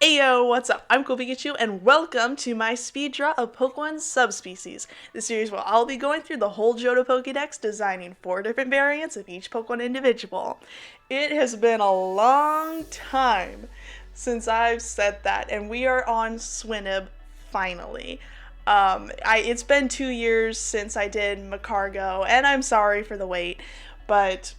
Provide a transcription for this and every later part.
Heyo, what's up? I'm CoolPikachu, and welcome to my speed draw of Pokemon subspecies. This series where I'll be going through the whole Johto Pokedex, designing 4 different variants of each Pokemon individual. It has been a long time since I've said that, and we are on SWINUB finally. It's been 2 years since I did Macargo, and I'm sorry for the wait, but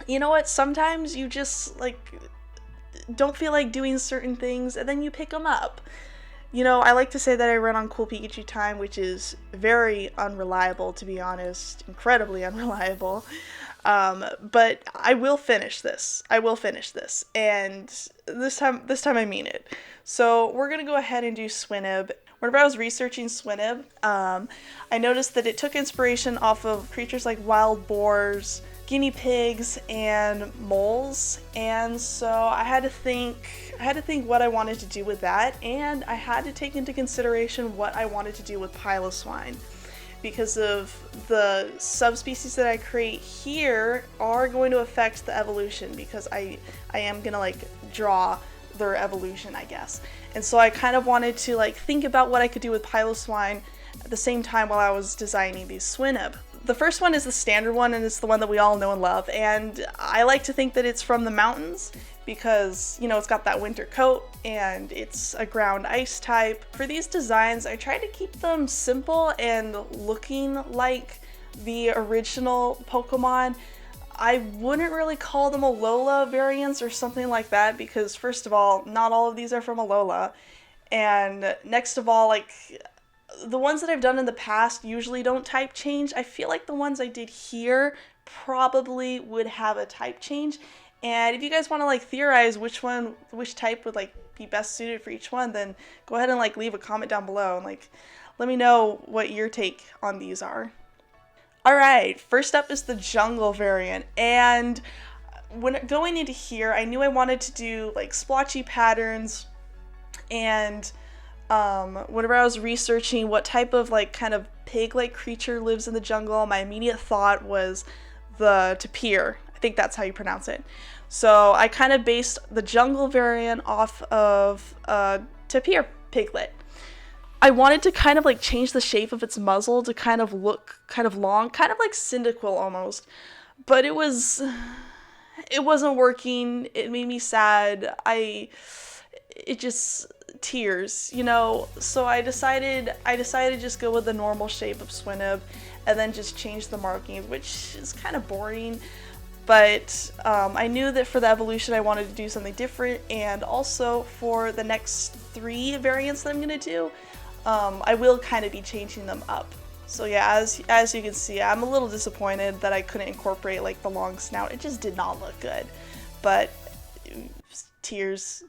you know what? Sometimes you just, don't feel like doing certain things, and then you pick them up. You know, I like to say that I run on CoolPikachu time, which is very unreliable, to be honest, incredibly unreliable. But I will finish this. And this time I mean it. So we're gonna go ahead and do SWINUB. Whenever I was researching SWINUB, I noticed that it took inspiration off of creatures like wild boars, guinea pigs, and moles, and so I had to think what I wanted to do with that, and I had to take into consideration what I wanted to do with Piloswine, because of the subspecies that I create here are going to affect the evolution, because I am gonna draw their evolution, I guess. And so I kind of wanted to think about what I could do with Piloswine at the same time while I was designing these SWINUB. The first one is the standard one, and it's the one that we all know and love, and I like to think that it's from the mountains because, you know, it's got that winter coat and it's a ground ice type. For these designs, I try to keep them simple and looking like the original Pokemon. I wouldn't really call them Alola variants or something like that because, first of all, not all of these are from Alola, and next of all, the ones that I've done in the past usually don't type change. I feel like the ones I did here probably would have a type change. And if you guys want to theorize which type would be best suited for each one, then go ahead and leave a comment down below and let me know what your take on these are. Alright, first up is the jungle variant, and when going into here, I knew I wanted to do splotchy patterns, and whenever I was researching what type of kind of pig-like creature lives in the jungle, my immediate thought was the tapir. I think that's how you pronounce it. So I kind of based the jungle variant off of tapir piglet. I wanted to kind of change the shape of its muzzle to kind of look kind of long, kind of like Cyndaquil almost, but it wasn't working. It made me sad. It just tears, you know, so I decided to just go with the normal shape of SWINUB and then just change the markings, which is kind of boring, but I knew that for the evolution I wanted to do something different, and also for the next 3 variants that I'm going to do, I will kind of be changing them up. So yeah, as you can see, I'm a little disappointed that I couldn't incorporate the long snout. It just did not look good, but tears.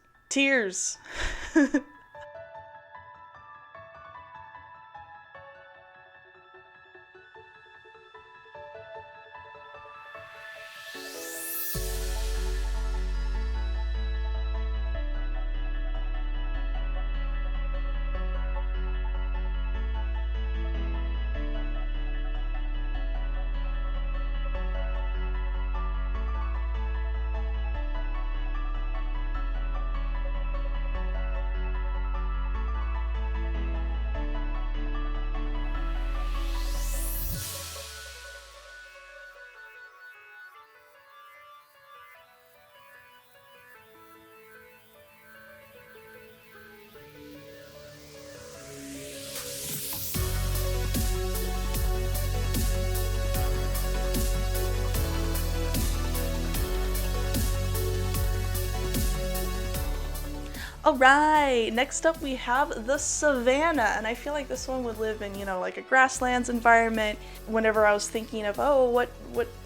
Alright, next up we have the Savannah, and I feel like this one would live in, a grasslands environment. Whenever I was thinking of, what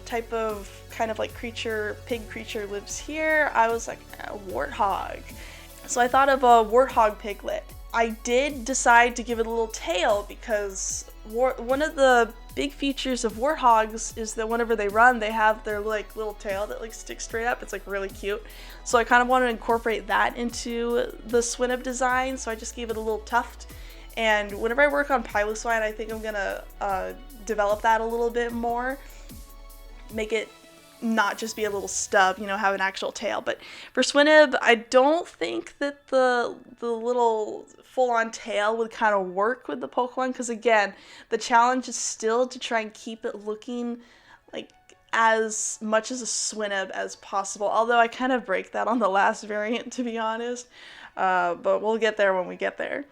type of kind of pig creature lives here, I was like, a warthog. So I thought of a warthog piglet. I did decide to give it a little tail because one of the big features of warthogs is that whenever they run, they have their little tail that sticks straight up. It's really cute. So I kind of wanted to incorporate that into the SWINUB design, so I just gave it a little tuft. And whenever I work on Piloswine, I think I'm gonna develop that a little bit more, make it not just be a little stub, you know, have an actual tail. But for SWINUB, I don't think that the little full-on tail would kind of work with the Pokemon, because again, the challenge is still to try and keep it looking like as much as a SWINUB as possible, although I kind of break that on the last variant, to be honest, but we'll get there when we get there.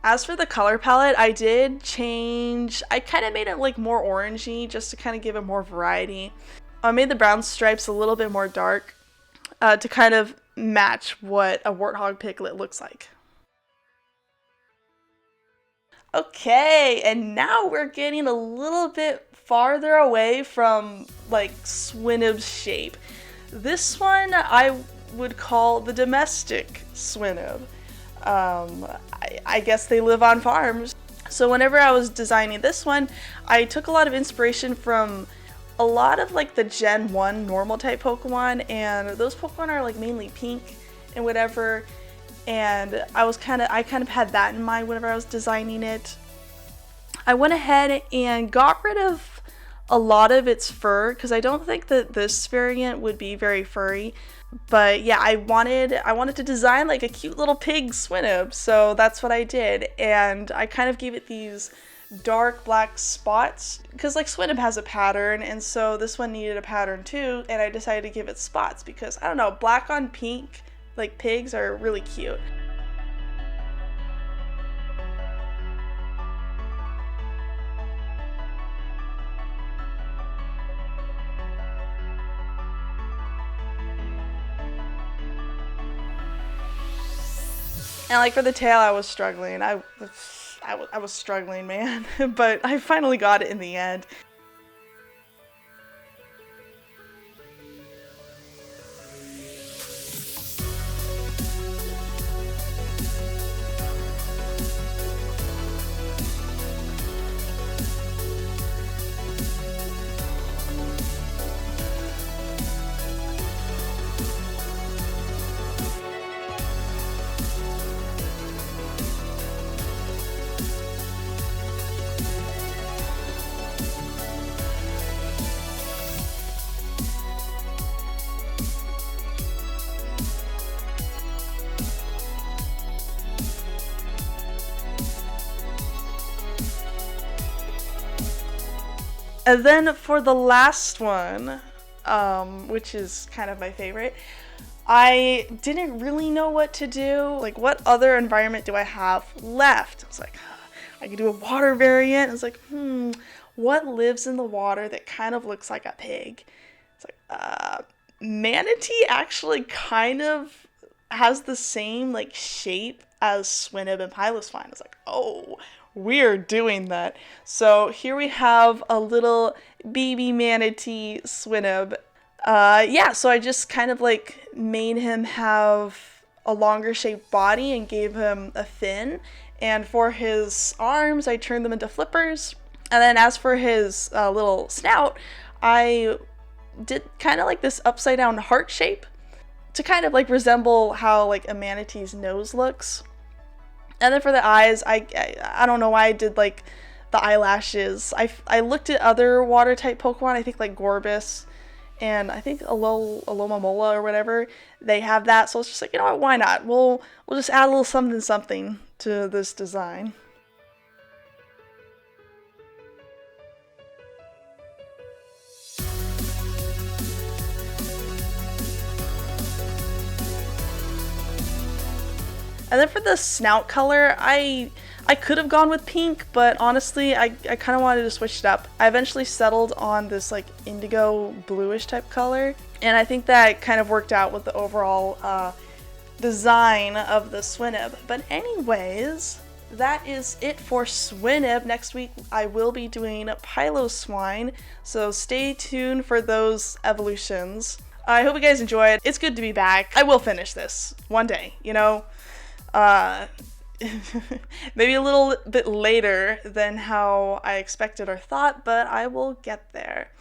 As for the color palette, I did change, I kind of made it like more orangey just to kind of give it more variety. I made the brown stripes a little bit more dark to kind of match what a Warthog Piglet looks like. Okay, and now we're getting a little bit farther away from like SWINUB's shape. This one I would call the domestic SWINUB. I guess they live on farms. So whenever I was designing this one, I took a lot of inspiration from a lot of like the Gen 1 normal type Pokemon, and those Pokemon are like mainly pink and whatever, and I kind of had that in mind whenever I was designing it. I went ahead and got rid of a lot of its fur because I don't think that this variant would be very furry. But yeah, I wanted to design like a cute little pig SWINUB, so that's what I did. And I kind of gave it these dark black spots because like SWINUB has a pattern, and so this one needed a pattern too, and I decided to give it spots because, I don't know, black on pink like pigs are really cute. And like for the tail, I was struggling. I was struggling, man. But I finally got it in the end. And then for the last one, which is kind of my favorite, I didn't really know what to do. Like, what other environment do I have left? I was like, I could do a water variant. I was like, what lives in the water that kind of looks like a pig? It's like, Manatee actually kind of has the same like shape as SWINUB and Piloswine. I was like, oh, we're doing that. So here we have a little baby manatee SWINUB. Yeah, so I just kind of like made him have a longer shaped body and gave him a fin. And for his arms, I turned them into flippers. And then as for his little snout, I did kind of like this upside down heart shape to kind of like resemble how like a manatee's nose looks. And then for the eyes, I don't know why I did like the eyelashes. I looked at other water type Pokemon, I think like Gorbis and I think Alomomola or whatever, they have that. So it's just like, you know what, why not? We'll just add a little something to this design. And then for the snout color, I could have gone with pink, but honestly, I kind of wanted to switch it up. I eventually settled on this like indigo bluish type color, and I think that kind of worked out with the overall design of the SWINUB. But anyways, that is it for SWINUB. Next week, I will be doing Piloswine, so stay tuned for those evolutions. I hope you guys enjoyed. It's good to be back. I will finish this one day, you know? maybe a little bit later than how I expected or thought, but I will get there.